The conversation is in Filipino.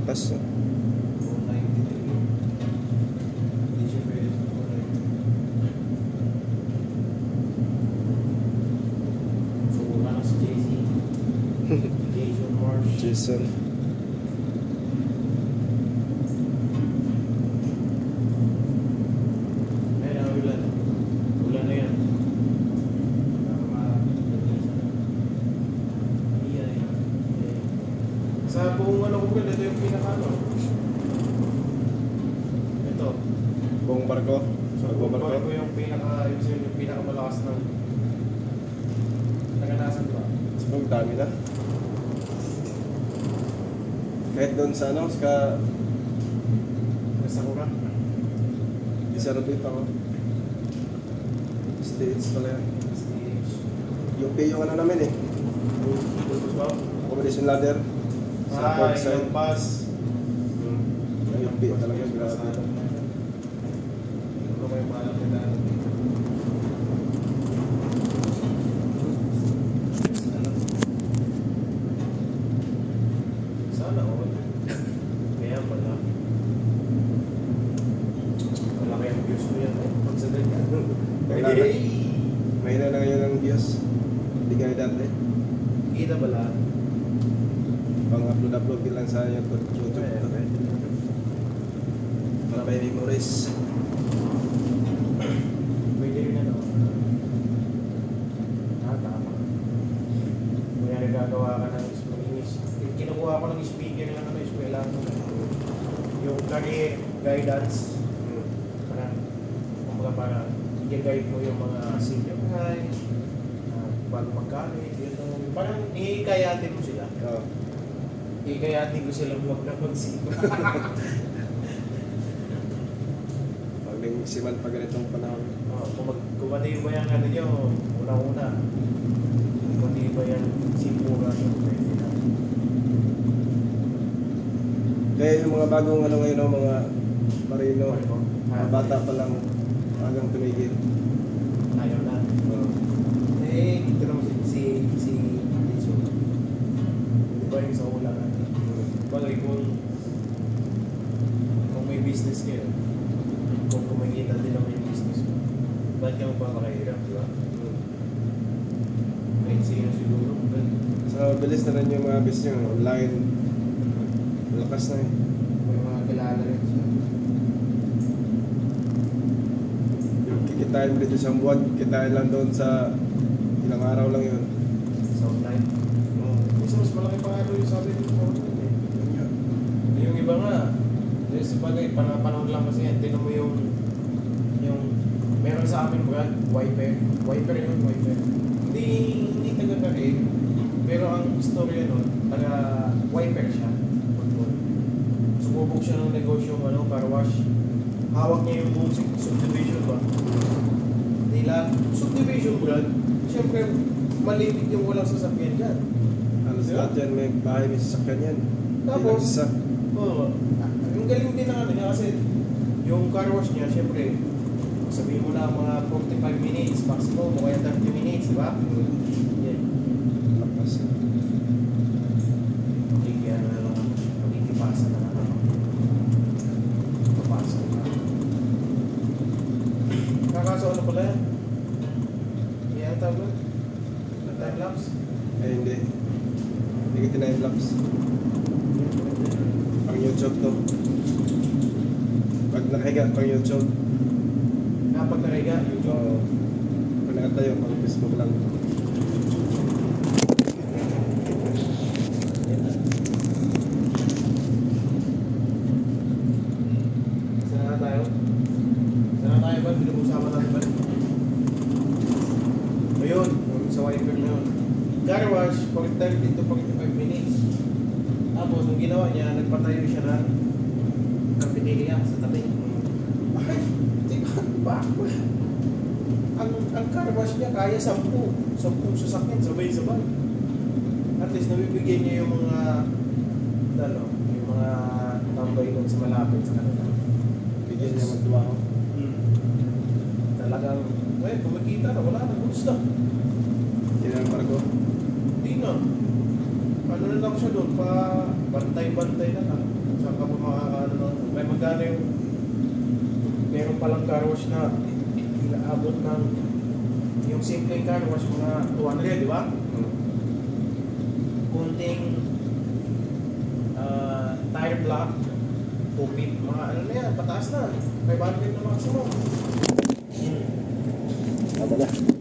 batas. Jason. Ulan na yan. Sa buong ano ko, ito yung pinaka-ano. Ito. Buong barko. Sa buong barko yung pinaka-malakas ng naganasan ba? Ang dami na. Kahit doon sa ano, sa Sakura. isa rin dito ako. States pala yan. Yung pay yung ano namin eh. Accommodation ladder. Sa port side. Yung bus. Yung pay talaga, grabe. Ano may malam nila? Sana all. Kaya pala. Malaki ang views mo yan. Pagsagal ka. May na ngayon ang views. Hindi kaya dati. Kita pala. Pang-upload din lang sa YouTube. Para may memories. Pwede rin ano. Tama. Kaya nagagawa ka ng kinukuha ko ng speaker lang ano, eskwela ko. Yung career guidance. Para i-guide mo yung mga senior high, bago mag-college, parang i-kayatin mo sila. I-kayatin ko sila huwag na mag-sipa. Pag nagsiman pa ganitong panahon. Kung matibay ang ano nyo, una-una. Kung matibay ang sipuran, pwede na. Kaya yung mga bagong ano ngayon, mga marino, mga bata pa lang hanggang tumigil. Ayaw na. Ito naman si Jason. Di ba yung sa ula natin? Bagay kung may business kayo, kung kumikita din naman yung business mo, ba't ka magpapakahirap, di ba? Kahit sino siguro. So, bilis na rin yung mga business yung online. Malakas na eh. May mga kilala rin siya. Kitain dito sa buwan, kitain lang doon sa ilang araw lang yun. Sa online? Kasi mas malaki pa nga yung sabi dito sa online eh. Yung iba nga, sabagay, panahon lang kasi yan. Tinan mo yung meron sa amin brand, wiper yun. Hindi taga-career, pero ang istorya nun, taga-wiper siya. Sumubok siya ng negosyo, car wash. Hawak niya yung buong subdivision ba? Nila, subdivision brand, siyempre, maliit yung walang sasakyan dyan. Alas lahat yan, may bahay, may sasakyan yan. Tapos, yung galing din na niya kasi yung car wash niya, siyempre, sabihin mo na mga 45 minutes, maximum, o kaya 30 minutes, di ba? Yan. Lakas. Makikiyano na lang, makikipasa na lang. Papasa na. Kakaso ano pala yan? Yan tawag doon? Time-lapse? Eh, hindi. Hindi ko tinime-lapse. Pang YouTube to. Pag nakahiga, pang YouTube. Pag nariga, YouTube. Pag nakatayo, pang Facebook lang. Saan na tayo? Ba? Pinag-usapan natin ba? Ayun, sa wiper na yun. Car wash, 30 to 45 minutes. Tapos, nung ginawa niya, nagpatayo siya ng cafeteria sa tabi. Bakit? Bakit? Ang car wash niya kaya 10 sasakyan, sabay-sabay. At least, nabibigyan niya yung mga yung mga tambay doon sa malapit sa kanila. Bigyan niya magtrabaho. Talagang, kumikita na, wala na, gusto. Hindi na ang barko. Hindi na. Ano na lang siya doon, bantay-bantay na lang. magkano yung meron palang car wash na inaabot ng yung simple car wash mga 200, di ba? Kunting tire block, upit, mga ano na yan, pataas na. 500 na maximum. Tama na.